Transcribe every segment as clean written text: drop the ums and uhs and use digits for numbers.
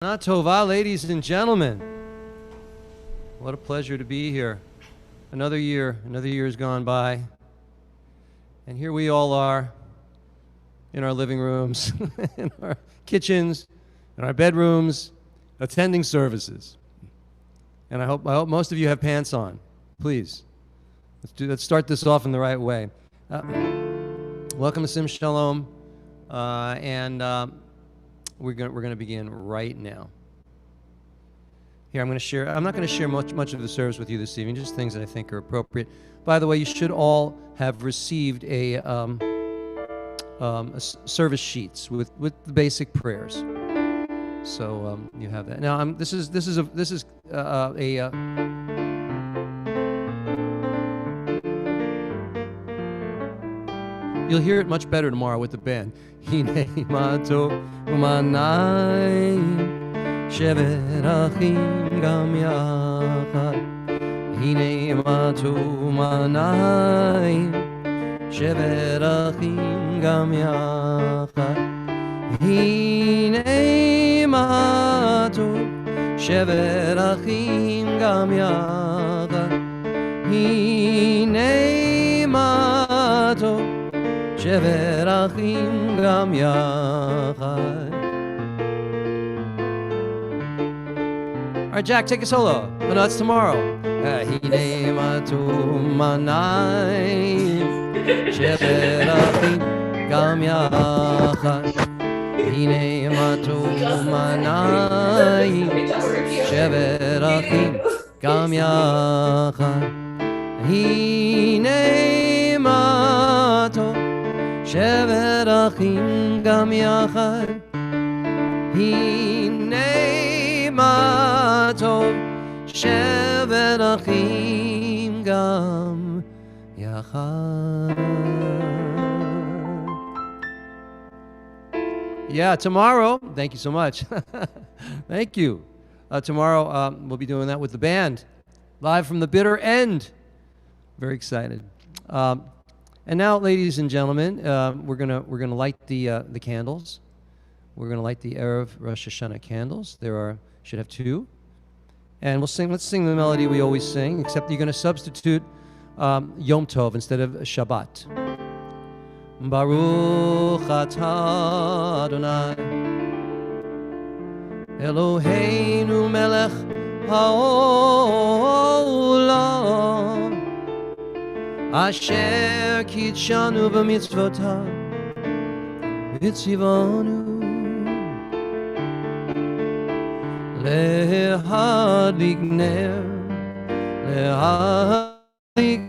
Tova, ladies and gentlemen. What a pleasure to be here. Another year has gone by. And here we all are in our living rooms, in our kitchens, in our bedrooms, attending services. And I hope most of you have pants on. Please, let's start this off in the right way. Welcome to Sim Shalom. We're going to begin right now. Here, I'm not going to share much of the service with you this evening, just things that I think are appropriate. By the way, you should all have received a service sheets with the basic prayers. So you have that. Now, this is you'll hear it much better tomorrow with the band. Hine mato umanai shevet achim gam yachad. Hine mato umanai shevet achim gam yachad. Hine mato shevet achim gam yachad. Hine mato shevet achim gam yachad. All right, Jack, take a solo. Oh, no, it's tomorrow. Hine matu manai shevet achim gam yachad. Hine matu manai shevet achim gam yachad. Hine matu shevet achim gam yachad. Hine ma tov shevet achim gam yachad. Yeah, tomorrow, thank you so much. Thank you. Tomorrow we'll be doing that with the band, live from the bitter end. Very excited. And now, ladies and gentlemen, we're gonna light the candles. We're gonna light the Erev Rosh Hashana candles. Should have two, and let's sing the melody we always sing. Except you're gonna substitute Yom Tov instead of Shabbat. Baruch atah Adonai Eloheinu melech haolam Asher kitshanu b'mitzvotav v'tzivanu lehadlik ner lehadlik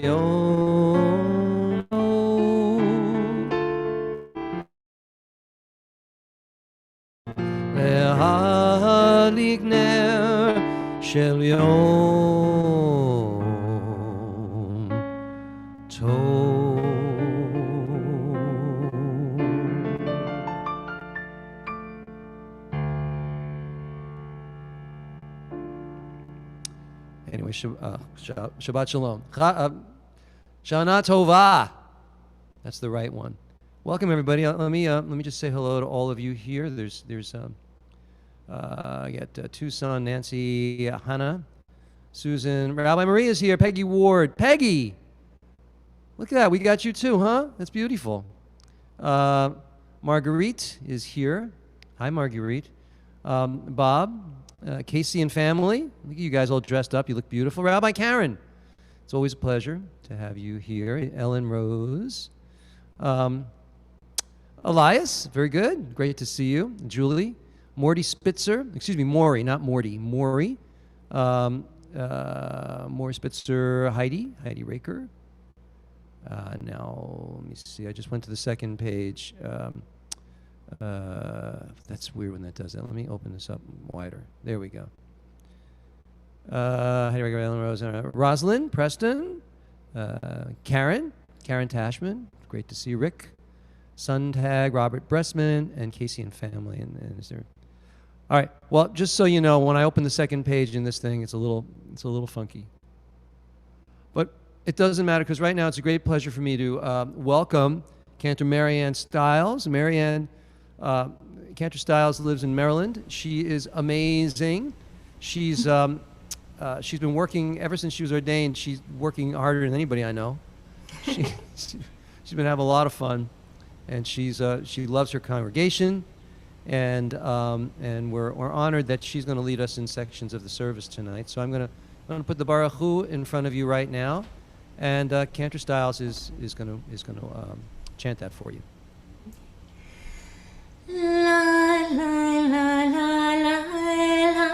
yom lehadlik ner shel yom tov. Anyway, Shabbat Shalom. Shana Tova. That's the right one. Welcome everybody. Let me just say hello to all of you here. There's I got Tucson, Nancy, Hannah, Susan, Rabbi Maria is here. Peggy Ward. Peggy. Look at that. We got you too, huh? That's beautiful. Marguerite is here. Hi, Marguerite. Bob, Casey and family. Look at you guys all dressed up. You look beautiful. Rabbi Karen. It's always a pleasure to have you here. Ellen Rose. Elias, very good. Great to see you. Julie. Morty Spitzer. Excuse me, Maury, not Morty. Maury. Maury Spitzer. Heidi Raker. Now, let me see. I just went to the second page. That's weird when that does that. Let me open this up wider. There we go. Heidi Raker, Ellen Rose. Rosalind Preston. Karen Tashman. Great to see Rick. Suntag, Robert Bressman, and Casey and family. And is there? All right. Well, just so you know, when I open the second page in this thing, it's a little funky. But it doesn't matter because right now it's a great pleasure for me to welcome Cantor Marianne Stiles. Marianne Cantor Stiles lives in Maryland. She is amazing. She's been working ever since she was ordained. She's working harder than anybody I know. She's been having a lot of fun, and she loves her congregation, and we're honored that she's going to lead us in sections of the service tonight. So I'm going to put the Baruch Hu in front of you right now, and Cantor Stiles is going to chant that for you. La la la la la la la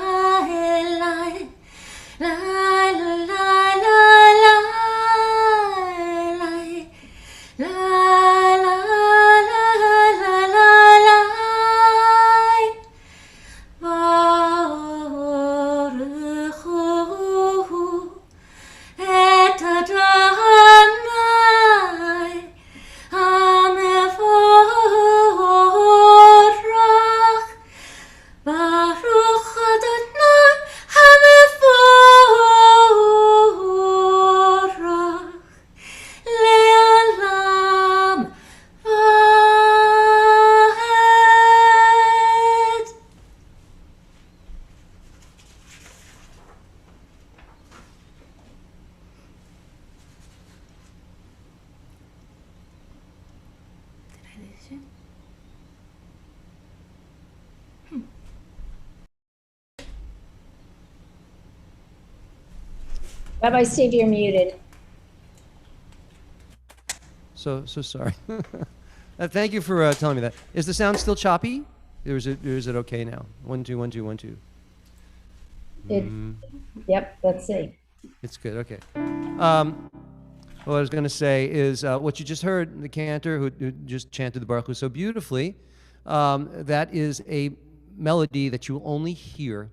Rabbi Steve, you're muted. So sorry. Thank you for telling me that. Is the sound still choppy? Or is it okay now? 1 2 1 2 1 2. Yep, let's see. It's good. Okay. What I was going to say is what you just heard, the cantor who just chanted the Baruch Hu so beautifully, that is a melody that you will only hear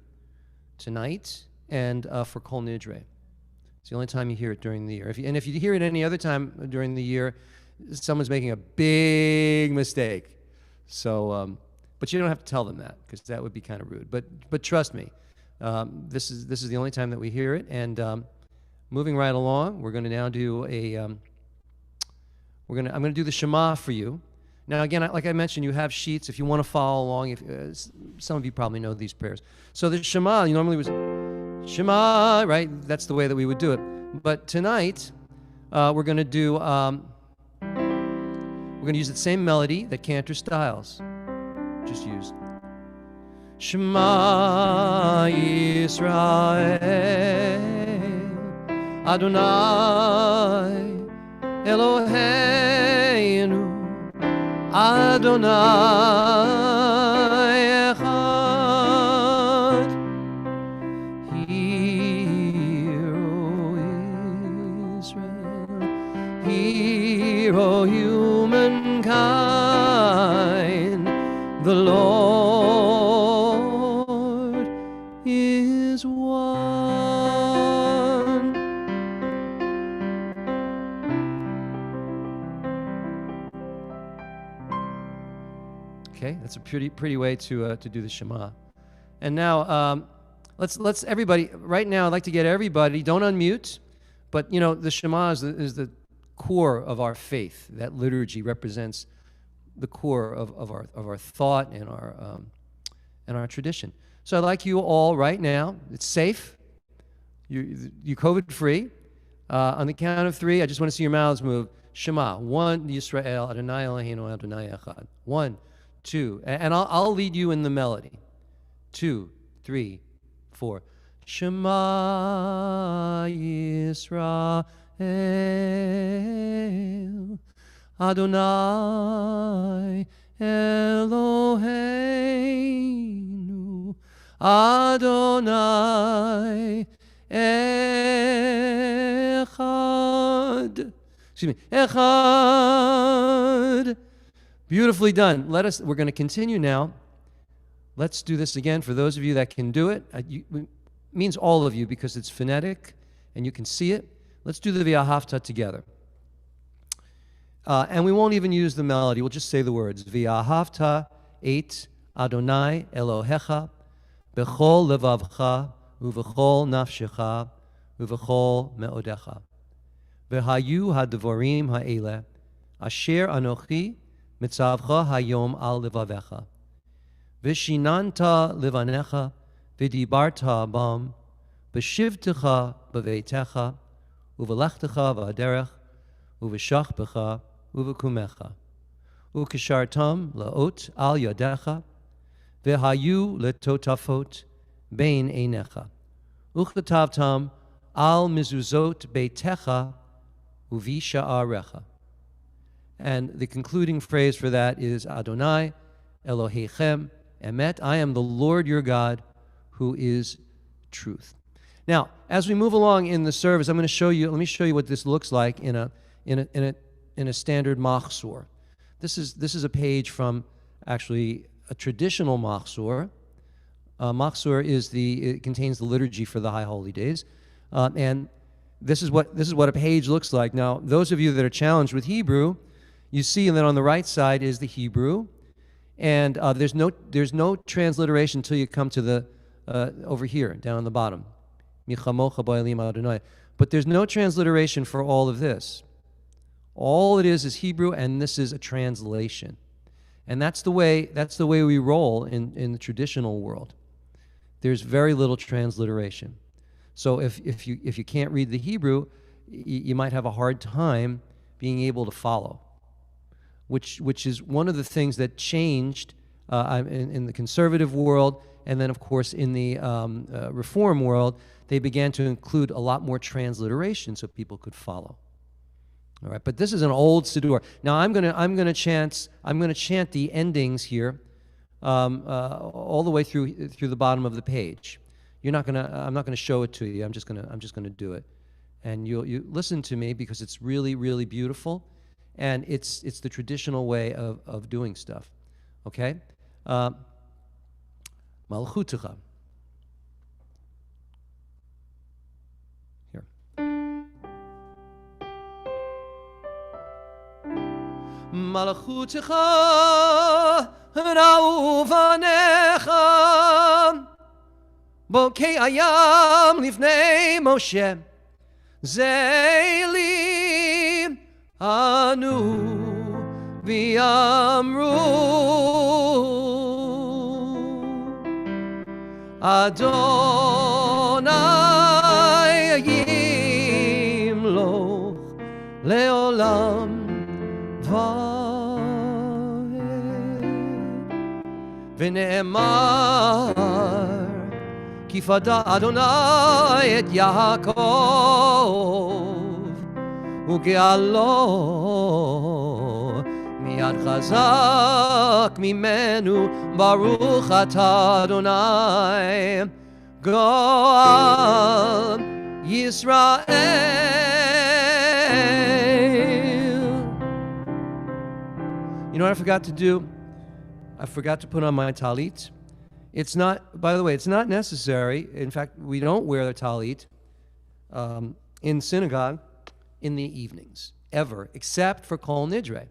tonight and for Kol Nidre. It's the only time you hear it during the year. If you hear it any other time during the year, someone's making a big mistake. So, but you don't have to tell them that, because that would be kind of rude. But trust me, this is the only time that we hear it. And moving right along, we're going to now do I'm going to do the Shema for you. Now, again, like I mentioned, you have sheets if you want to follow along. Some of you probably know these prayers. So the Shema, normally was Shema, right? That's the way that we would do it. But tonight, we're going to do. We're going to use the same melody that Cantor Stiles just used. Shema Yisrael, Adonai Eloheinu, Adonai Echad. Hear, O Israel, hear, O humankind, the Lord is one. Okay, that's a pretty way to do the Shema. And now let's everybody right now. I'd like to get everybody. Don't unmute, but the Shema is the core of our faith. That liturgy represents the core of our thought and our tradition. So I'd like you all right now. It's safe. You COVID free. On the count of 3, I just want to see your mouths move. Shema. 1, Yisrael, Adonai Eloheinu, Adonai Echad. 1, 2, and I'll lead you in the melody. 2, 3, 4. Shema Yisrael, Adonai Eloheinu, Adonai Echad. Excuse me, Echad. Beautifully done. We're going to continue now. Let's do this again for those of you that can do it. It means all of you because it's phonetic and you can see it. Let's do the V'ahavta together. And we won't even use the melody. We'll just say the words. V'ahavta et Adonai Elohecha b'chol levavcha uv'chol nafshecha uv'chol me'odecha. V'hayu hadvorim ha'ele asher anochi mitzavcha hayom al levavecha. Vishinanta livanecha, vidibarta bam, b'shivtecha b'veitecha, uvelechtecha v'aderech, uveshachbecha, uvekumecha, ukishartam laot al yadecha, v'hayu letotafot bein einecha, uchletavtam al mizuzot beitecha, uvisha'arecha. And the concluding phrase for that is Adonai Elohechem Emet. I am the Lord your God who is truth. Now, as we move along in the service, I'm going to show you. Let me show you what this looks like in a standard machzor. This is a page from actually a traditional machzor. Machzor it contains the liturgy for the High Holy Days, and this is what a page looks like. Now, those of you that are challenged with Hebrew, you see that on the right side is the Hebrew, and there's no transliteration until you come to the over here down on the bottom. But there's no transliteration for all of this. All it is Hebrew, and this is a translation, and that's the way we roll in the traditional world. There's very little transliteration. So if you can't read the Hebrew, you might have a hard time being able to follow. Which is one of the things that changed in the conservative world, and then of course in the Reform world, they began to include a lot more transliteration so people could follow. All right, but this is an old siddur. Now I'm gonna chant the endings here all the way through the bottom of the page. I'm not gonna show it to you. I'm just gonna do it, and you listen to me because it's really, really beautiful. And it's the traditional way of doing stuff, okay? Malchutecha. Here. Malchutecha v'na'u v'anecha bokei ayam lifnei Moshe zeili Anu v'amru Adonai yimloch leolam v'ed v'ne'emar ki fada Adonai et Yaakov וגאלו מיד חזק ממנו ברוך אתה אדוני גואל ישראל. You know what I forgot to do? I forgot to put on my talit. It's not, by the way, it's not necessary. In fact, we don't wear the talit in synagogue in the evenings, ever, except for Kol Nidre.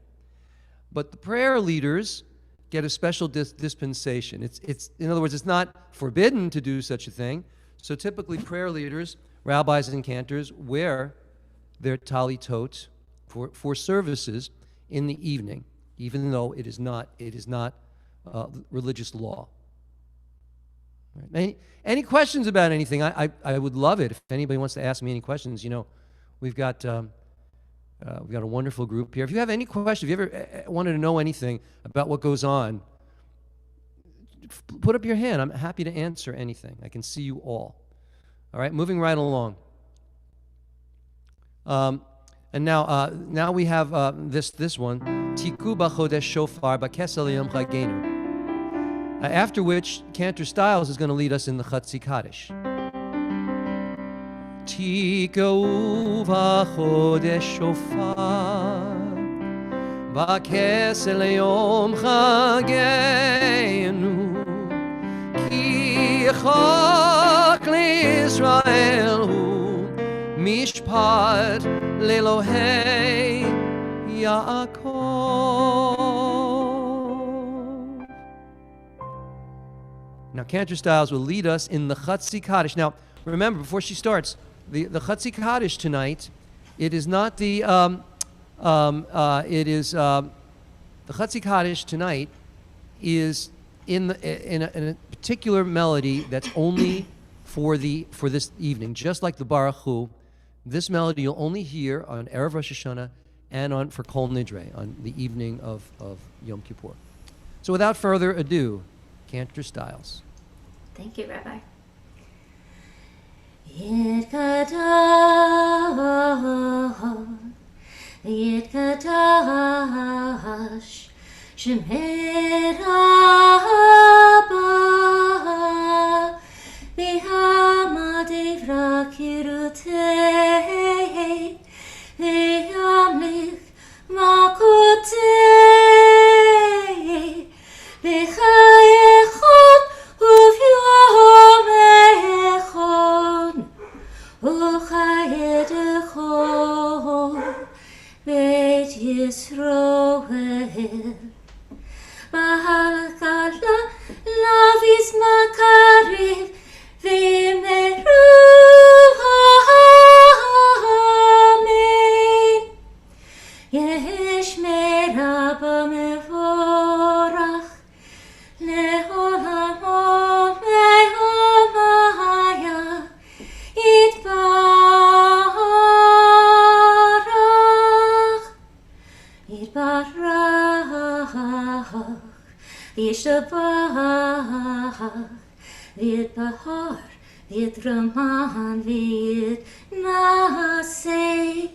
But the prayer leaders get a special dispensation. It's in other words, it's not forbidden to do such a thing. So typically prayer leaders, rabbis and cantors, wear their talitot for services in the evening, even though it is not religious law. Right. Any questions about anything? I would love it if anybody wants to ask me any questions. You know, we've got a wonderful group here. If you have any questions, if you ever wanted to know anything about what goes on, put up your hand. I'm happy to answer anything. I can see you all. All right, moving right along. And now we have this one. Tiku b'chodesh shofar b'kesel yom chagenu. After which, Cantor Stiles is going to lead us in the Chatzi Kaddish. Tiku b'chodesh shofar b'kesel yom chagenu ki chak l'Yisrael hu mishpat le'Elohei Yaakov. Now, Cantor Stiles will lead us in the Chatzi Kaddish. Now, remember, before she starts, the Chatzi Kaddish tonight, it is not the, the Chatzi Kaddish tonight is in a particular melody that's only for this evening, just like the Baruch Hu. This melody you'll only hear on Erev Rosh Hashana and for Kol Nidre, on the evening of Yom Kippur. So without further ado, Cantor Styles. Thank you, Rabbi. Yitkadash Shemer Haba B'hamad Ivra Kirutei V'yamlich Makutei B'chayechon Uvyom Echon Uchayedechon Beit Yisroel B'halakala Lavis Makariv V'meru Amen Yesh Merabah Mevorach Le'olam Me'omaya Yitbarach Yishtabach Yitbahar Yitraman Yitnaseh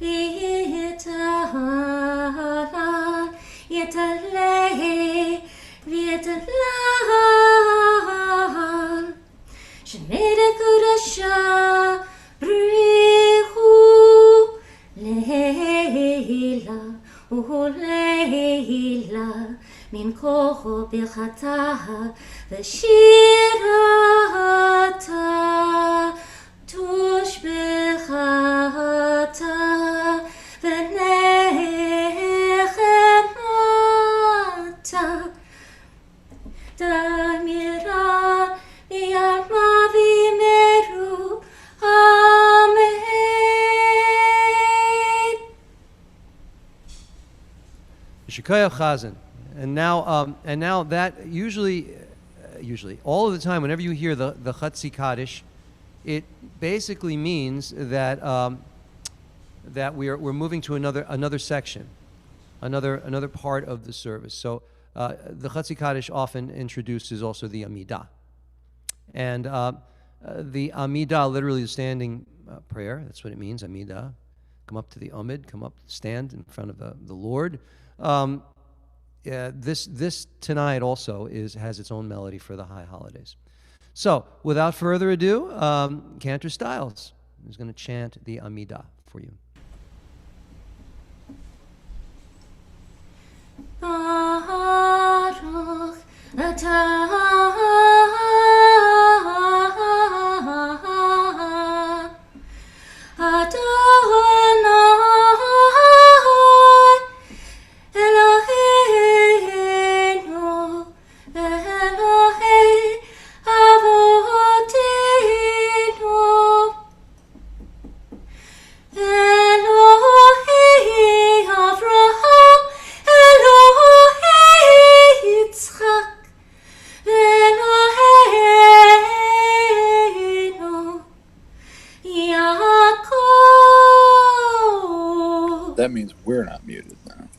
Yitalan Yitaleh Yitalal Shemeda Kudasha Brihu Leila Leila Min koho b'chata v'shirata tush b'chata v'nechemata Damira b'yalma v'meru Amen. Shikaya Chazan. And now that usually all of the time, whenever you hear the Chatzi Kaddish, it basically means that that we're moving to another section, another part of the service. So the Chatzi Kaddish often introduces also the Amidah, and the Amidah literally is standing prayer. That's what it means, Amidah. Come up to the Amid, come up, stand in front of the Lord. This tonight also has its own melody for the high holidays. So, without further ado, Cantor Styles is going to chant the Amidah for you. Baruch atah That means we're not muted now.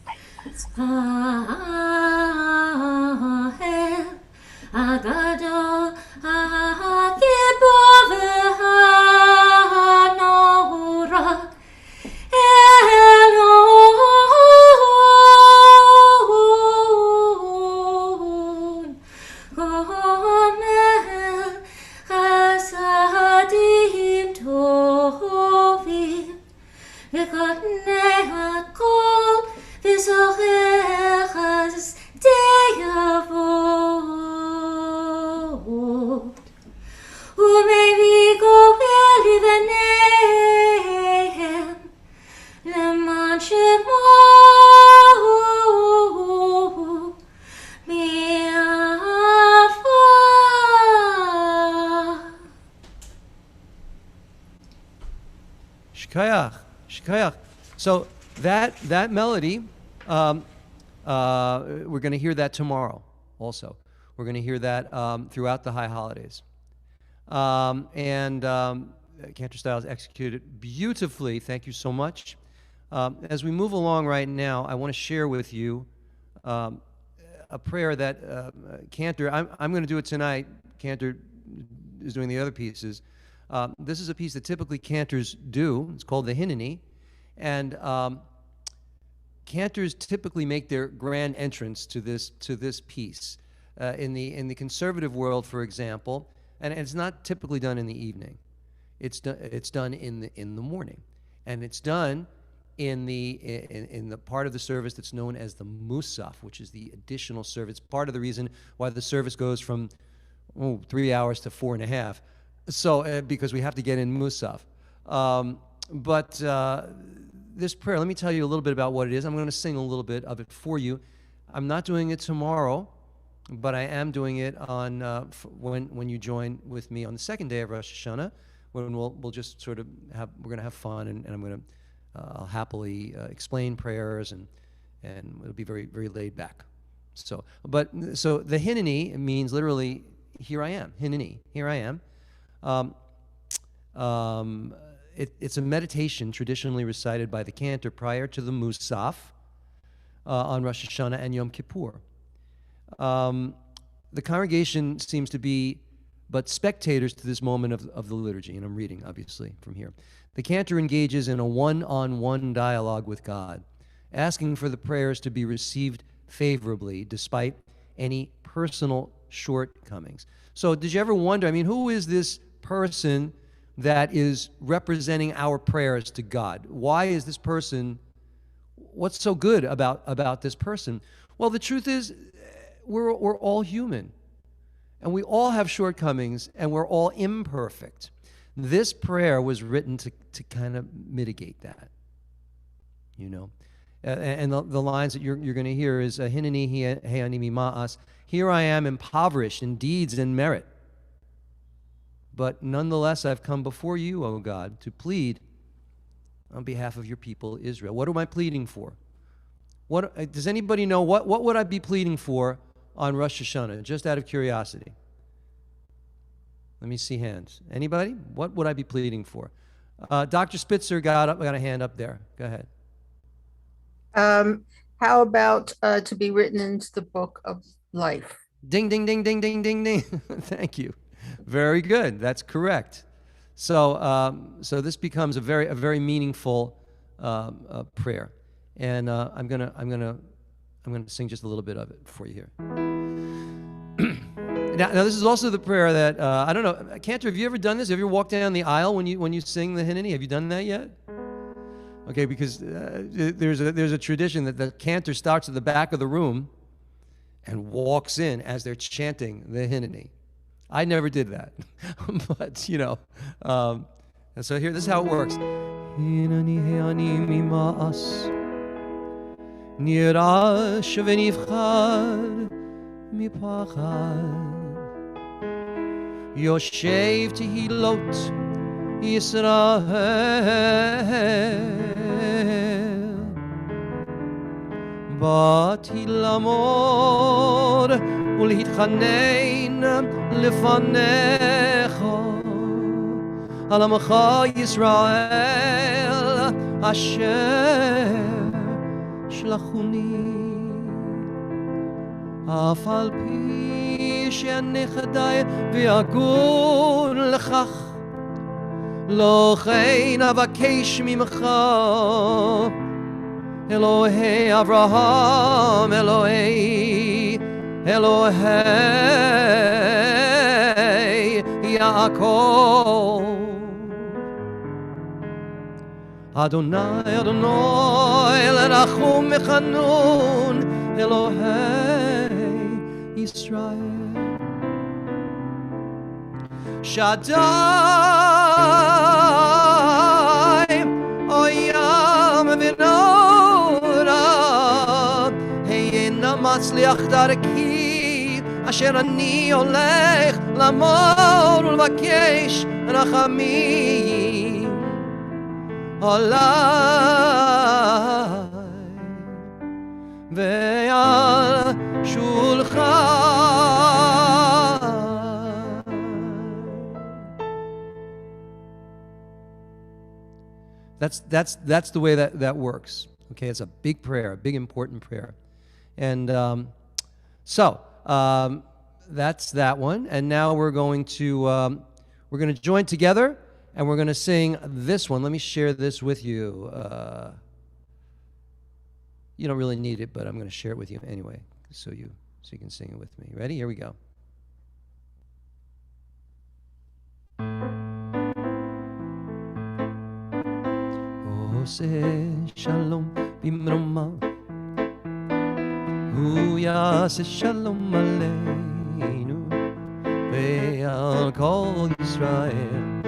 Shkayach. So that melody, we're going to hear that tomorrow also. We're going to hear that throughout the high holidays. Cantor Styles executed beautifully. Thank you so much. As we move along right now, I want to share with you a prayer that Cantor, I'm going to do it tonight. Cantor is doing the other pieces. This is a piece that typically cantors do. It's called the Hineni. And cantors typically make their grand entrance to this piece. In the conservative world, for example, and it's not typically done in the evening. It's done in the morning, and it's done in the part of the service that's known as the Musaf, which is the additional service. Part of the reason why the service goes from 3 hours to 4.5, so because we have to get in Musaf. But this prayer, let me tell you a little bit about what it is. I'm going to sing a little bit of it for you. I'm not doing it tomorrow, but I am doing it on when you join with me on the second day of Rosh Hashana, when we'll just sort of we're going to have fun, and I'm going to I'll happily explain prayers, and it'll be very, very laid back. So the Hineni means literally, here I am. Hineni, here I am. It's a meditation traditionally recited by the cantor prior to the Musaf on Rosh Hashana and Yom Kippur. The congregation seems to be but spectators to this moment of the liturgy, and I'm reading, obviously, from here. The cantor engages in a one-on-one dialogue with God, asking for the prayers to be received favorably despite any personal shortcomings. So did you ever wonder, who is this person that is representing our prayers to God? Why is this person, what's so good about this person? Well, the truth is, we're all human, and we all have shortcomings, and we're all imperfect. This prayer was written to kind of mitigate that, and the lines that you're going to hear is Hineni he'ani mima'as. Here I am impoverished in deeds and merit, but nonetheless I've come before you, O God, to plead on behalf of your people Israel. What am I pleading for? What does anybody know? What would I be pleading for on Rosh Hashana, just out of curiosity? Let me see hands. Anybody? What would I be pleading for? Dr. Spitzer got a hand up there. Go ahead. How about to be written into the book of life? Ding, ding, ding, ding, ding, ding, ding. Thank you. Very good. That's correct. So this becomes a very meaningful prayer, and I'm gonna sing just a little bit of it for you here. Now, this is also the prayer that I don't know, Cantor, have you ever done this? Have you ever walked down the aisle when you sing the Hineni? Have you done that yet? Okay, because there's a tradition that the cantor starts at the back of the room and walks in as they're chanting the Hineni. I never did that, but and so here, this is how it works. Hineni he'ani mima'as nirash v'nivchad mipachad Yoshev tehilot Yisrael Bati lamor ulhitchanein lefanecha al amcha Yisrael asher shlachuni אף על פי שנכדי ואגון לכך לא כן אבקש ממך אלוהי אברהם אלוהי יעקב אדוני אדוני לרחום וחנון אלוהי Israel Shaddai Oyam Vinora Heina Matzliach Darki Asher Ani Olech Lamor Ulvakesh Rachamim Olai Ve'al Shulchan That's the way that works. Okay, it's a big prayer, a big important prayer. And that's that one. And now we're going to join together, and we're going to sing this one. Let me share this with you. You don't really need it, but I'm going to share it with you anyway, so you can sing it with me. Ready? Here we go. Ose shalom bimroma, hu yaseh shalom aleinu, ve'al kol Yisrael,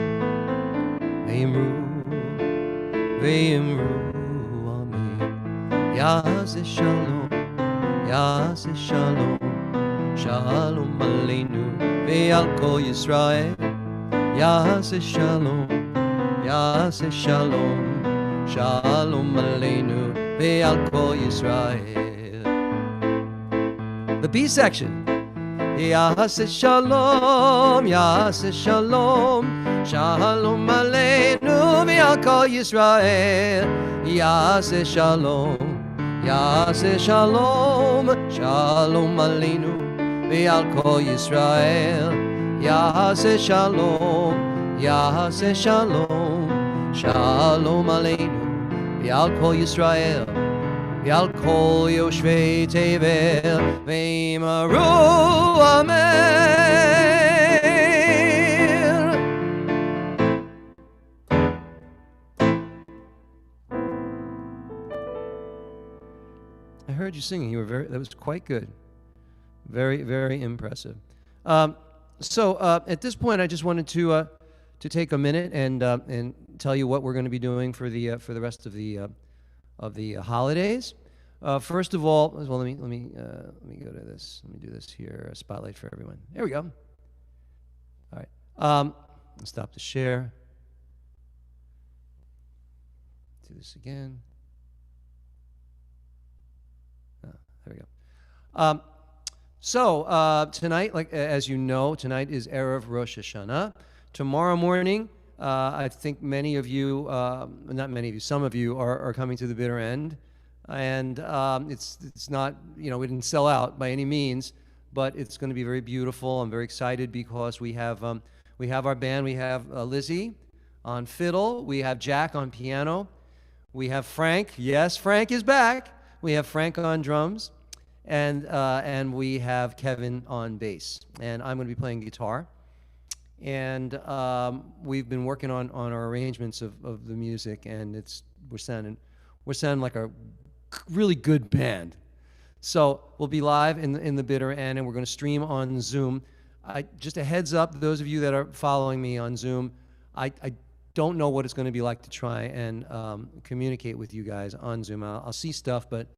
ve'imru amen. Yaseh shalom, shalom aleinu, ve'al kol Yisrael, yaseh shalom, Shalom aleinu ve'al kol Yisrael. The B section. Yaseh shalom, shalom aleinu ve'al kol Yisrael. Yaseh shalom, shalom aleinu ve'al kol Yisrael. Yaseh shalom, shalom aleinu ve'al kol Yisrael, ve'al kol yoshvei tevel, ve'imru amen. I heard you singing. That was quite good. Very, very impressive. So at this point, I just wanted to take a minute and tell you what we're going to be doing for the rest of the holidays. First of all, let me go to this. Let me do this here. A spotlight for everyone. There we go. All right. Stop the share. Do this again. There we go. So tonight, as you know, tonight is Erev Rosh Hashana. Tomorrow morning, I think many of you, not many of you, some of you are coming to the bitter end, and it's not, we didn't sell out by any means, but it's going to be very beautiful. I'm very excited because we have our band. We have Lizzie on fiddle. We have Jack on piano. We have Frank. Yes, Frank is back. We have Frank on drums, and we have Kevin on bass, and I'm going to be playing guitar. And we've been working on our arrangements of the music, and we're sounding like a really good band. So we'll be live in the bitter end, and we're going to stream on Zoom. Just a heads up, those of you that are following me on Zoom, I don't know what it's going to be like to try and communicate with you guys on Zoom. I'll see stuff, but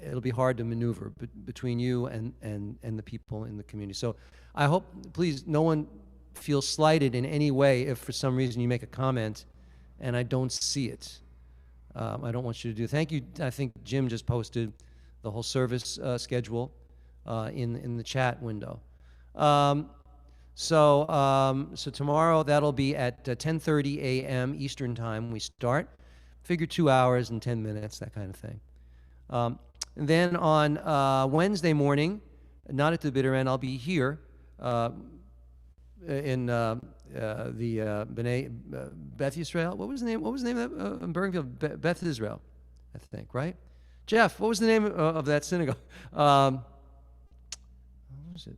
it'll be hard to maneuver between you and the people in the community. So I hope, please, no one feel slighted in any way if for some reason you make a comment and I don't see it. I don't want you to do. Thank you. I think Jim just posted the whole service schedule in the chat window. So tomorrow that'll be at 10:30 a.m. Eastern time. We start. Figure 2 hours and 10 minutes, that kind of thing. And then on Wednesday morning, not at the bitter end, I'll be here. In the Beth Israel. What was the name? What was the name of that in Bergenfield? Beth Israel, I think. Right? Jeff, what was the name of that synagogue? What was it?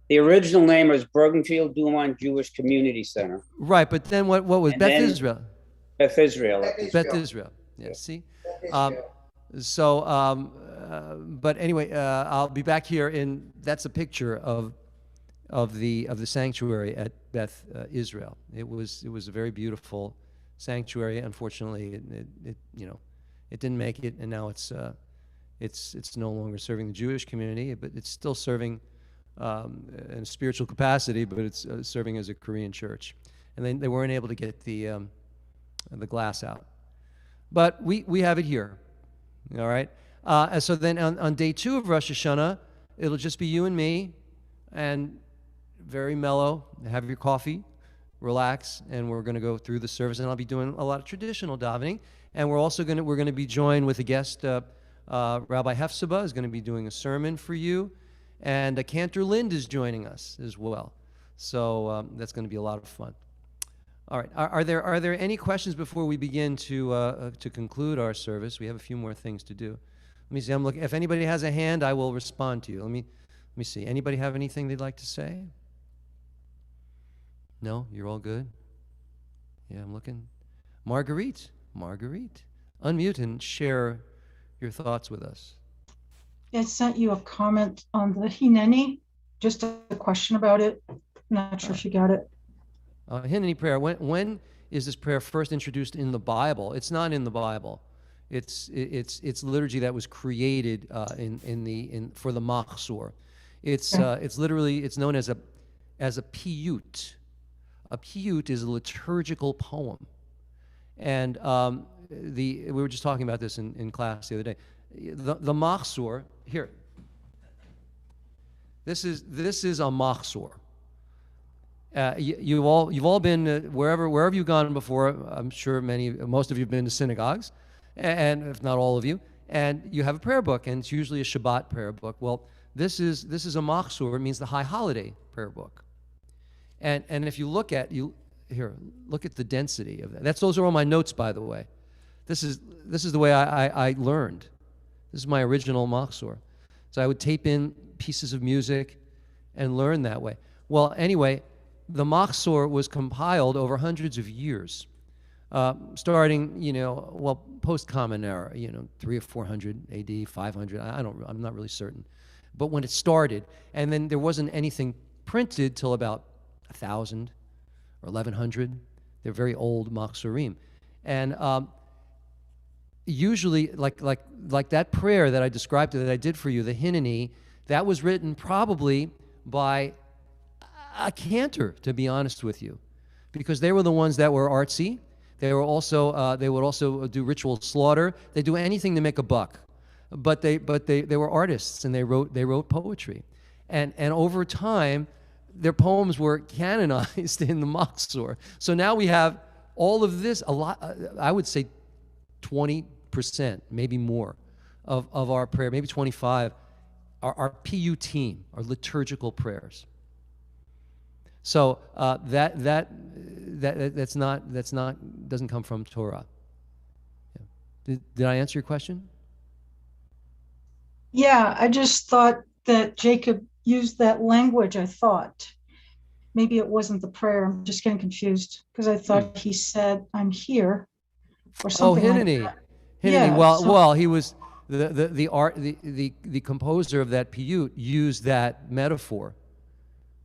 The original name was Bergenfield Dumont Jewish Community Center. Right, but then what was And Beth then Israel? Beth Israel. Beth Israel. Yeah. See. But anyway, I'll be back here that's a picture of the sanctuary at Beth Israel. It was a very beautiful sanctuary. Unfortunately, it didn't make it, and now it's no longer serving the Jewish community, but it's still serving in a spiritual capacity, but it's serving as a Korean church. And they weren't able to get the glass out, but we have it here. All right. So then on day 2 of Rosh Hashanah, it'll just be you and me, and very mellow. Have your coffee, relax, and we're going to go through the service, and I'll be doing a lot of traditional davening, and we're going to be joined with a guest, Rabbi Hefzibah is going to be doing a sermon for you, and Cantor Lind is joining us as well. So that's going to be a lot of fun. All right. Are there any questions before we begin to conclude our service? We have a few more things to do. Let me see. I'm looking. If anybody has a hand, I will respond to you. Let me see. Anybody have anything they'd like to say? No, you're all good. Yeah, I'm looking. Marguerite, unmute and share your thoughts with us. I sent you a comment on the Hineni, just a question about it. Not sure if you got it. Hineni prayer. When is this prayer first introduced in the Bible? It's not in the Bible. It's liturgy that was created for the Machzor. It's known as a piyut. A piyut is a liturgical poem, and we were just talking about this in class the other day. The Machzor here. This is a Machzor. You've all been wherever you've gone before. I'm sure most of you have been to synagogues, and if not all of you, and you have a prayer book, and it's usually a Shabbat prayer book. Well, this is a Machzor. It means the high holiday prayer book, and if you look at the density of that. Those are all my notes, by the way. This is the way I learned. This is my original Machzor. So I would tape in pieces of music and learn that way. Well, anyway. The Machzor was compiled over hundreds of years, starting, post-Common Era, 300 or 400 AD, 500. I'm not really certain, but when it started, and then there wasn't anything printed till about 1,000 or 1,100. They're very old Machzorim, and usually, like that prayer that I described that I did for you, the Hineni, that was written probably by a cantor, to be honest with you, because they were the ones that were artsy. They would also do ritual slaughter. They do anything to make a buck, but they were artists, and they wrote poetry, and over time, their poems were canonized in the Machzor. So now we have all of this. A lot, I would say, 20%, maybe more, of our prayer, maybe 25, our PUT, our liturgical prayers. So that's not doesn't come from Torah. Yeah. Did I answer your question? Yeah, I just thought that Jacob used that language. I thought maybe it wasn't the prayer. I'm just getting confused because I thought he said, "I'm here," or something. Hineni. Like that. Hineni. Yeah, Well, he was the composer of that piyut used that metaphor.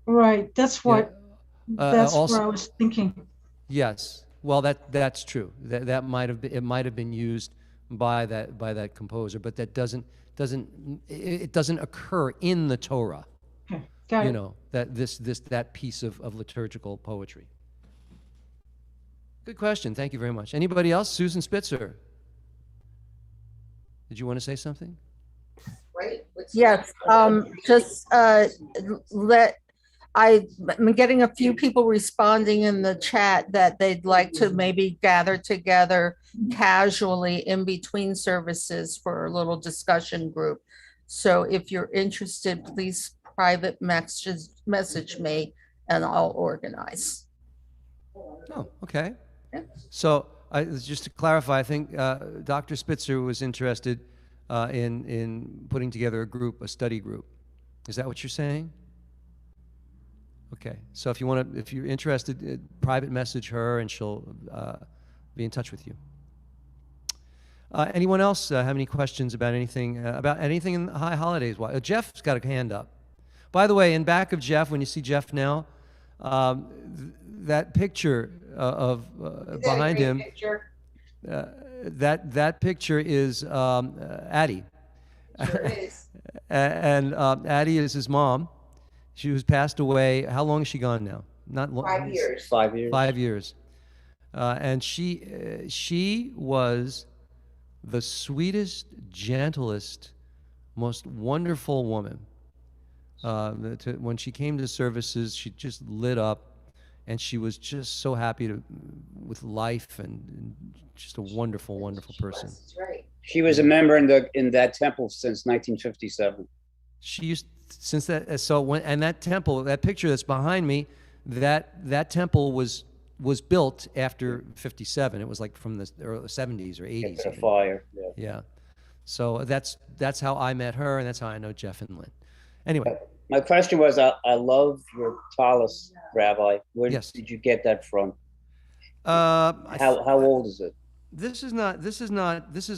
Right. That's what. Yeah. That's also, where I was thinking. Yes. Well, that's true. That might have been used by that composer, but that doesn't occur in the Torah. Okay. Got it. That piece of liturgical poetry. Good question. Thank you very much. Anybody else? Susan Spitzer. Did you want to say something? Yes, I'm getting a few people responding in the chat that they'd like to maybe gather together casually in between services for a little discussion group. So if you're interested, please private message me and I'll organize. Oh, okay. Yeah. So just to clarify, I think Dr. Spitzer was interested in putting together a study group. Is that what you're saying? Okay. So if you're interested, private message her, and she'll be in touch with you. Anyone else have any questions about anything in the high holidays? Jeff's got a hand up. By the way, in back of Jeff, when you see Jeff now, that picture of behind him. That picture is Addie. Sure is. And Addie is his mom. She was passed away. How long is she gone now? Not long. 5 years. 5 years. 5 years. And she was the sweetest, gentlest, most wonderful woman. When she came to services, she just lit up, and she was just so happy with life, and just a wonderful, wonderful person. She was a member in that temple since 1957. She used since that and that temple, that picture that's behind me, that temple was built after 57. It was like from the early 70s or 80s. After the fire. Yeah. So that's how I met her, and that's how I know Jeff and Lynn. Anyway. My question was, I love your tallis, Rabbi. Where Yes. did you get that from? How old is it? This is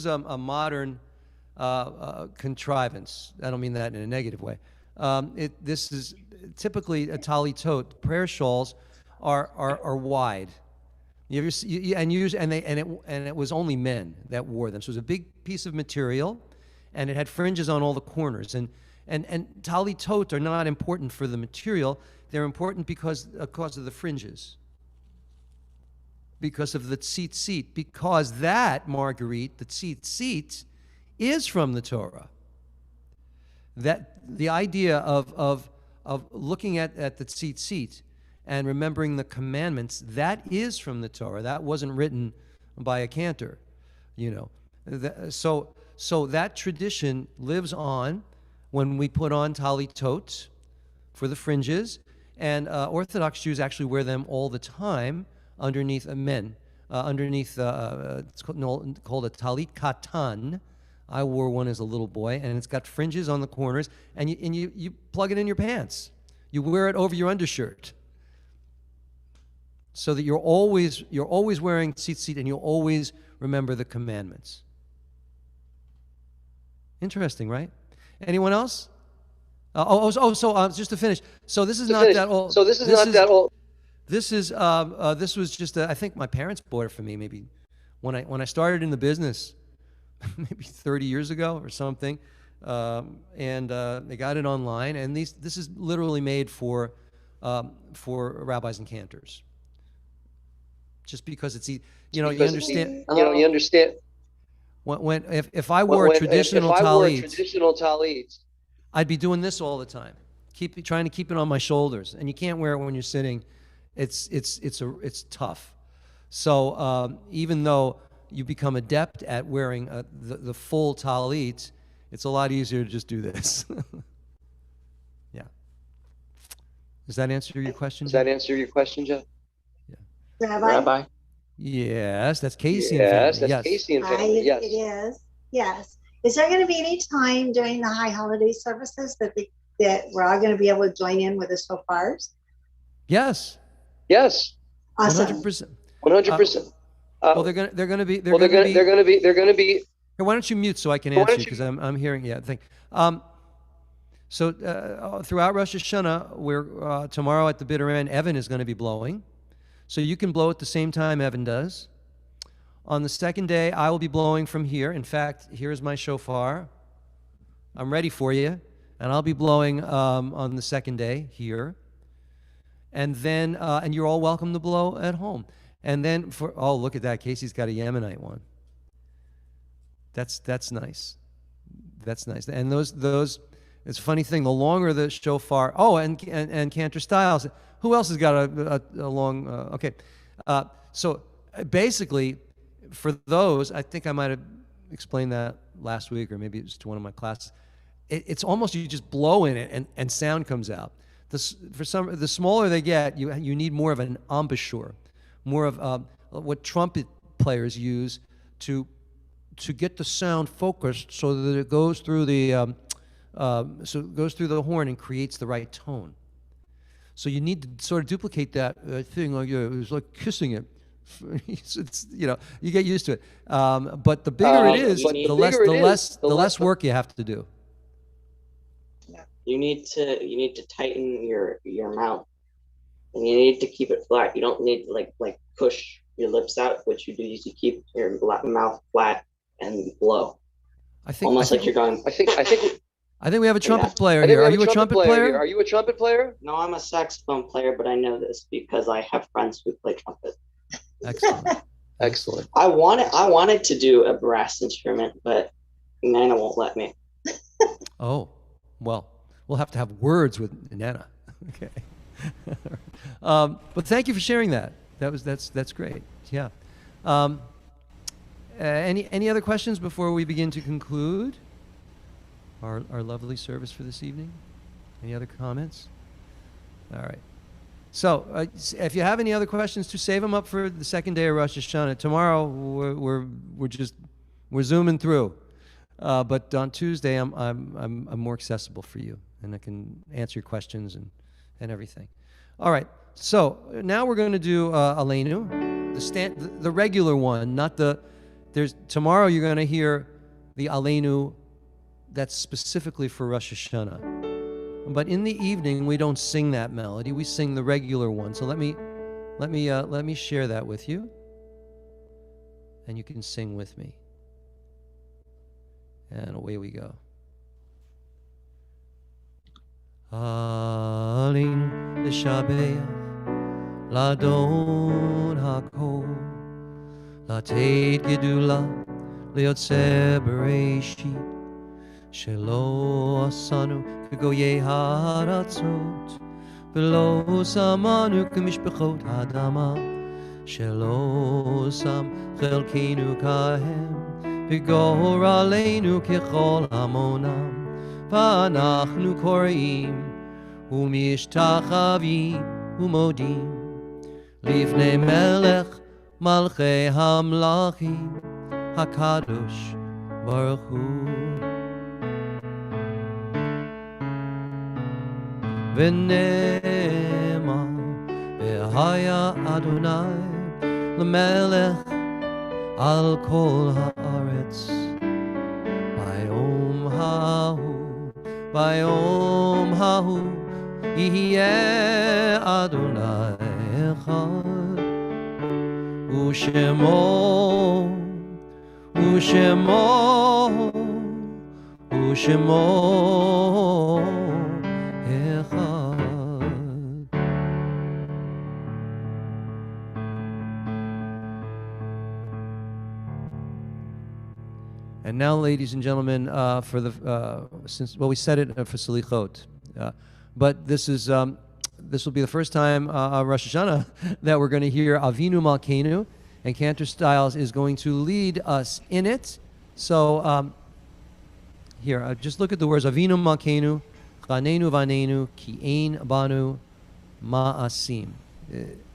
a modern contrivance. I don't mean that in a negative way. This is typically a talitot. Prayer shawls are wide. It was only men that wore them. So it was a big piece of material, and it had fringes on all the corners. And talitot are not important for the material. They're important because of the fringes. Because of the tzitzit. Because that, Marguerite, the tzitzit, is from the Torah. That the idea of looking at the tzitzit and remembering the commandments, that is from the Torah. That wasn't written by a cantor, So that tradition lives on when we put on talitot for the fringes, and Orthodox Jews actually wear them all the time underneath men, it's called a talit katan. I wore one as a little boy, and it's got fringes on the corners, and you plug it in your pants. You wear it over your undershirt, so that you're always wearing tzitzit, and you'll always remember the commandments. Interesting, right? Anyone else? Just to finish. So this is not that old. This was just I think my parents bought it for me maybe when I started in the business, maybe 30 years ago or something, and they got it online. And this is literally made for rabbis and cantors. Just because it's you understand. You understand. If I wore a traditional talit, I'd be doing this all the time, trying to keep it on my shoulders, and you can't wear it when you're sitting. It's tough. So even though you become adept at wearing the full talit, it's a lot easier to just do this. Yeah. Does that answer your question? Jeff? Yeah. Rabbi? Yes, that's Casey Yes, and family. that's Casey and family. It Yes. is. Yes. Is there going to be any time during the high holiday services that we're all going to be able to join in with the shofars? Yes. Yes. Awesome. 100%. 100%. Well, they're going to be. Here, why don't you mute so I can answer you, because I'm hearing. Yeah, thing. So throughout Rosh Hashana, we're tomorrow at the bitter end, Evan is going to be blowing, so you can blow at the same time Evan does. On the second day, I will be blowing from here. In fact, here's my shofar. I'm ready for you, and I'll be blowing on the second day here. And then, and you're all welcome to blow at home. And then look at that. Casey's got a Yemenite one. That's nice. That's nice. And those, it's a funny thing. The longer the shofar. And Cantor Styles. Who else has got a long? Okay. So basically, for those, I think I might have explained that last week, or maybe it was to one of my classes. It's almost you just blow in it and sound comes out. The smaller they get, you need more of an embouchure, more of what trumpet players use to get the sound focused so that it goes through the horn and creates the right tone. So you need to sort of duplicate that thing, like it was like kissing it. It's you get used to it. But the bigger it is, the less work you have to do. You need to tighten your mouth, and you need to keep it flat. You don't need to like push your lips out. What you do is you keep your mouth flat and blow. I think you're going. I think we have a trumpet player here. Are you a trumpet player? Are you a trumpet player? No, I'm a saxophone player, but I know this because I have friends who play trumpet. Excellent. I wanted to do a brass instrument, but Nana won't let me. Oh, well, we'll have to have words with Nana. Okay. But thank you for sharing that. That's great. Yeah. Any other questions before we begin to conclude our lovely service for this evening? Any other comments? All right. So if you have any other questions, to save them up for the second day of Rosh Hashanah. Tomorrow we're zooming through, but on Tuesday I'm more accessible for you, and I can answer your questions and everything. All right. So now we're going to do Aleinu, the regular one, not the. Tomorrow you're going to hear the Aleinu that's specifically for Rosh Hashanah. But in the evening we don't sing that melody. We sing the regular one. So let me share that with you, and you can sing with me. And away we go. Aleinu l'shabeach l'Adon hakol, לתת גדולה ליוצא בראשית, שלא עשנו כגויי הארצות, ולא שמנו כמשפחות האדמה, שלא שם חלקנו כהם, וגורלנו ככל עמונם, ואנחנו קוראים ומשתחווים ומודים לפני מלך מלכי המלכים הקדוש ברוך הוא. ונאמר והיה אדוני למלך על כל הארץ, ביום ההוא יהיה אדוני אחד, ושמו אחד. And now, ladies and gentlemen, for the we said it for Selichot, but this will be the first time Rosh Hashanah that we're going to hear Avinu Malkeinu, and Cantor Styles is going to lead us in it. So here, just look at the words Avinu Malkeinu, Chanenu Vanenu, Ki Ein Banu Ma'asim.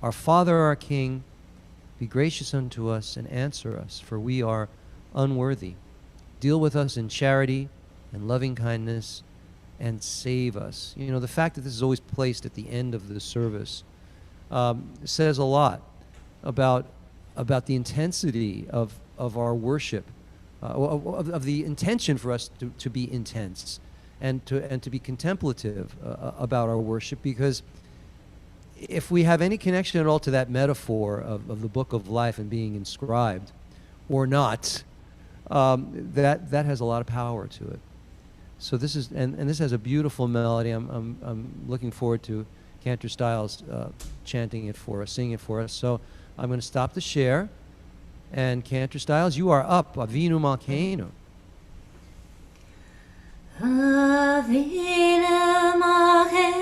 Our Father, our King, be gracious unto us and answer us, for we are unworthy. Deal with us in charity and loving kindness and save us. You know, the fact that this is always placed at the end of the service says a lot about the intensity of our worship, of the intention for us to be intense and to be contemplative about our worship, because if we have any connection at all to that metaphor of the book of life and being inscribed or not, that has a lot of power to it. So this is and this has a beautiful melody. I'm looking forward to Cantor Styles chanting it for us, singing it for us. So I'm going to stop the share, and Cantor Styles, you are up. Avinu Malkeinu. Avinu Malkeinu,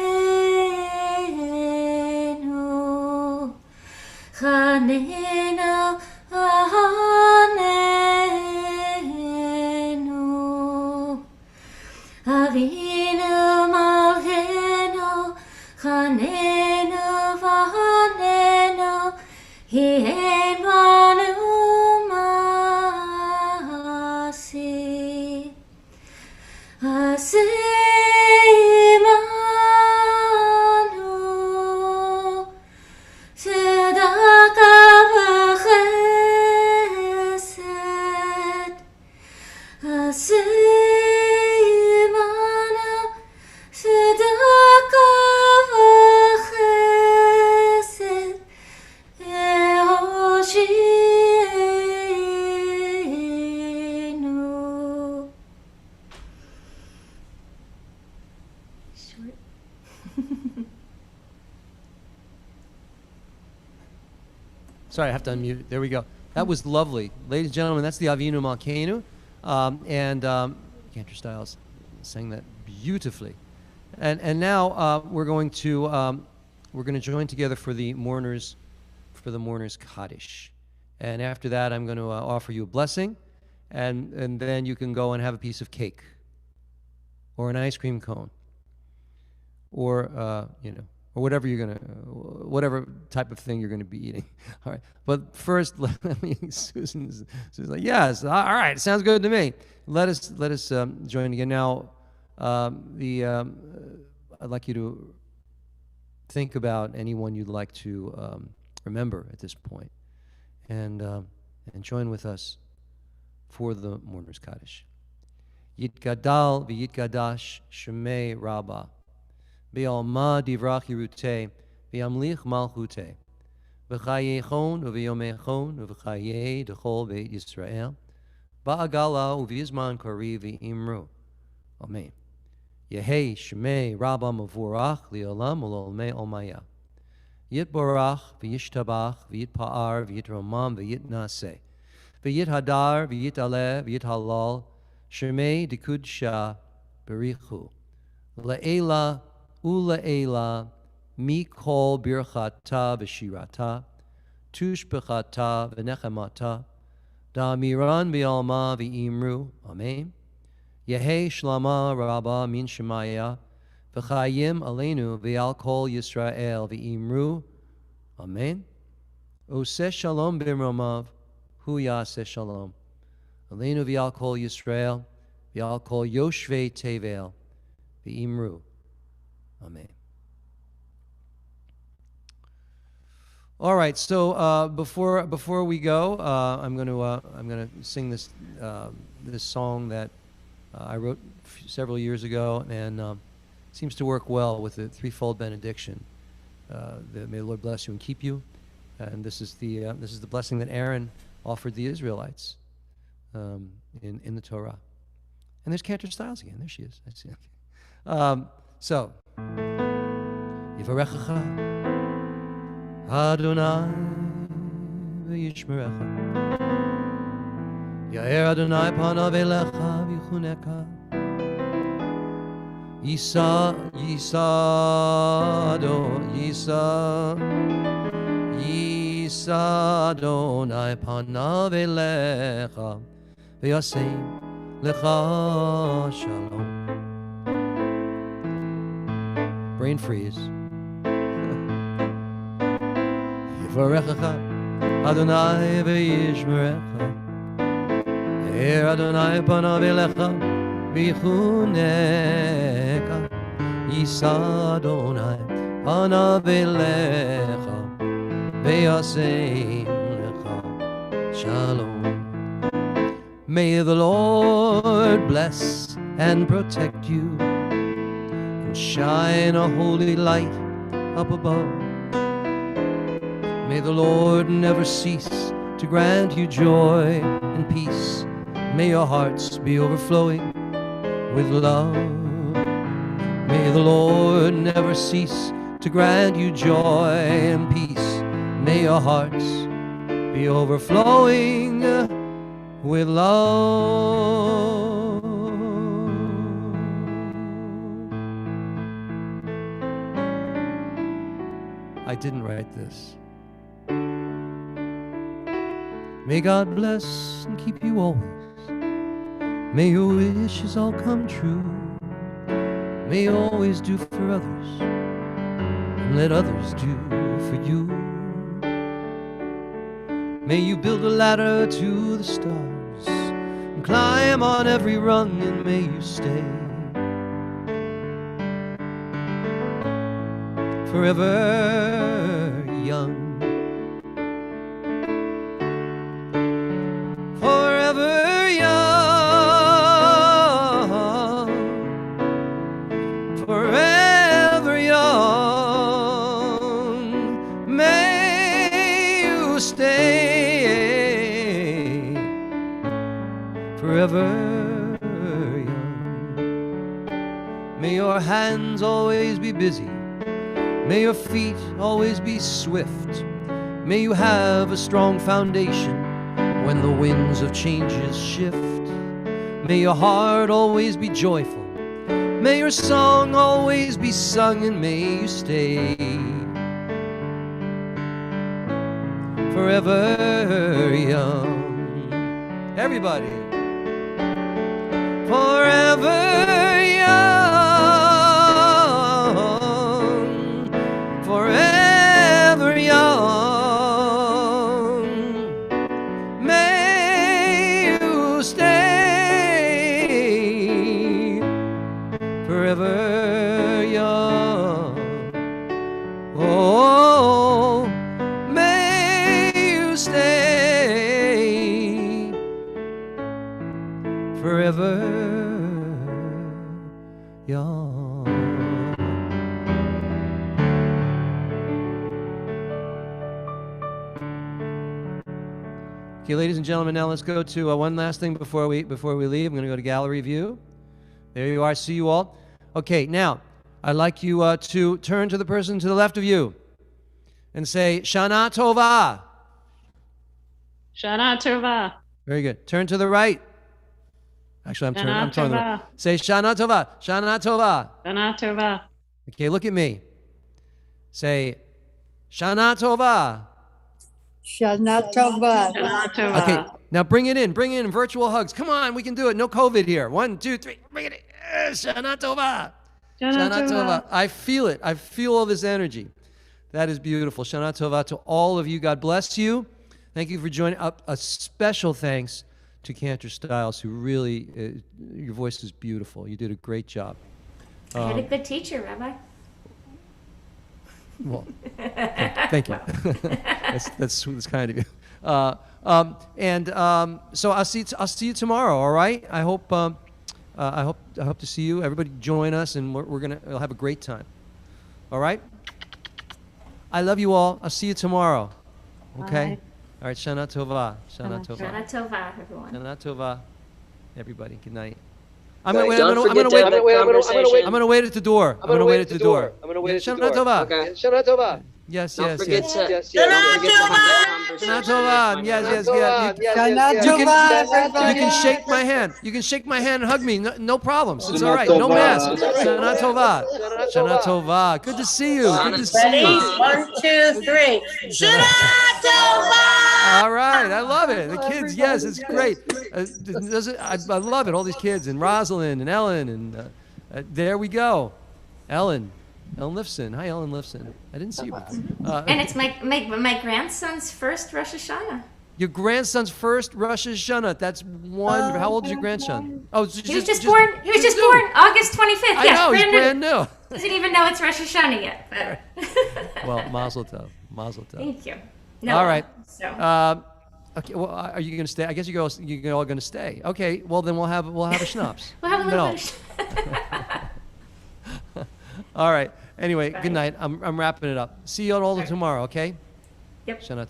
Chanenu Ahanenu. Avinu Malkeinu, Chanenu Vahanenu, Hi Ein Banu Ma'asi. Asimanu Tzedakah v'chesed. Asimanu Tzedakah v'chesed. Eoshienu. Short. Sorry, I have to unmute. There we go. That was lovely. Ladies and gentlemen, that's the Avinu Malkeinu. And Cantor Styles sang that beautifully. And now we're going to we're going to join together for the mourners Kaddish. And after that, I'm going to offer you a blessing, and then you can go and have a piece of cake or an ice cream cone or, or whatever whatever type of thing you're going to be eating. All right. But first, Susan's like, yes, all right, sounds good to me. Let us join again. Now, I'd like you to think about anyone you'd like to remember at this point, and join with us for the mourners Kaddish. Yitgadal v'yitgadash shemei Rabbah, v'alma divrach yiruteh, v'yamlich malchuteh, v'chayechon uv'yomechon uv'chayei d'chol beit Yisrael, ba'agala uv'yizman kari v'imru. Amen. Yehei shemei Rabbah mavurach li'olam u'l'olmei olmaya. Yitborach v'yishtabach v'yitpa'ar v'yitromam v'yitnaseh, v'yithadar v'yitaleh v'yithalal, shemei dikudsha berichu. La'ela ula'ela mikol birchata v'shirata, tushbechata v'nechemata, da'amiran v'alma v'imru. Amen. Yehei shlama Rabbah min shemaya, v'chayim aleinu v'al kol Yisrael v'imru. Amen. Oseh shalom b'mromav, hu yaseh shalom. Aleinu v'al kol Yisrael, v'al kol yoshvei tevel, v'imru. Amen. All right. So before we go, I'm going to sing this song that I wrote several years ago, and seems to work well with the threefold benediction. That may the Lord bless you and keep you. And this is the blessing that Aaron offered the Israelites in the Torah. And there's Cantor Stiles again. There she is. I see. So, Yivarechecha Adonai v'yishmerecha, Ya'er Adonai panav elecha v'yichuneka, Yisa Adonai panav elecha, v'yasem lecha shalom. Brain freeze. Yivarechecha Adonai v'yishmerecha, Ya'er Adonai panav elecha v'yichuneka, Yisa Adonai panav elecha, v'yasem lecha shalom. May the Lord bless and protect you, and shine a holy light up above. May the Lord never cease to grant you joy and peace. May your hearts be overflowing with love. May the Lord never cease to grant you joy and peace. May your hearts be overflowing with love. I didn't write this. May God bless and keep you always. May your wishes all come true. May you always do for others, and let others do for you. May you build a ladder to the stars, and climb on every rung, and may you stay forever young. Forever young. Forever young. May you stay forever young. May your hands always be busy. May your feet always be swift. May you have a strong foundation when the winds of changes shift. May your heart always be joyful. May your song always be sung, and may you stay forever young. Everybody. Forever young, forever young. May you stay forever young. Oh, may you stay forever young. Okay, ladies and gentlemen, now let's go to one last thing before we leave. I'm going to go to gallery view. There you are. See you all. Okay, now I'd like you to turn to the person to the left of you and say Shana Tova. Shana Tova. Very good. Turn to the right. Actually, I'm turning the right. Say Shana Tova. Shana Tova. Shana Tova. Okay, look at me. Say Shana Tova. Shana Tova. Shana Tova. Okay, now bring it in. Bring in virtual hugs. Come on, we can do it. No COVID here. 1, 2, 3. Bring it in. Shana Tova. Shana Tova. I feel it. I feel all this energy. That is beautiful. Shana Tova to all of you. God bless you. Thank you for joining up. A special thanks to Cantor Stiles, who really, your voice is beautiful. You did a great job. I had a good teacher, Rabbi. Well, thank you. that's kind of you. So I'll see you tomorrow. All right. I hope to see you. Everybody join us, and we'll have a great time. All right. I love you all. I'll see you tomorrow. Okay. Bye. All right. Shana Tova. Shana Tova. Shana Tova, everyone. Shana Tova. Everybody. Good night. I'm gonna wait at the door. I'm gonna wait at the door. Shana Tova. Okay. Shana Tova. Yes. Don't forget to have that Shana conversation. Tova. Yes. Shana Tova, everybody. You can shake my hand. You can shake my hand and hug me. No problems. It's all right. No mask. Shana Tova. Shana Tova. Good to see you. Good to see you. 1, 2, 3. Shana Tova. All right. I love it. The kids, yes, it's great. I love it. All these kids, and Rosalind and Ellen, and there we go. Ellen Lifson. Hi, Ellen Lifson. I didn't see you before. And it's my grandson's first Rosh Hashana. Your grandson's first Rosh Hashana. That's wonderful. How old is your grandson? Oh, He was just born. He was just born August 25th. I know, he's brand new. Doesn't even know it's Rosh Hashana yet. But Well, Mazel Tov. Mazel Tov. thank you. No, All right. So. Okay. Well, are you going to stay? I guess you're all going to stay. Okay. Well, then we'll have a schnapps. We'll have a little No. bit of All right. Anyway, Bye. good night. I'm wrapping it up. See you all tomorrow. Okay. Yep. Shana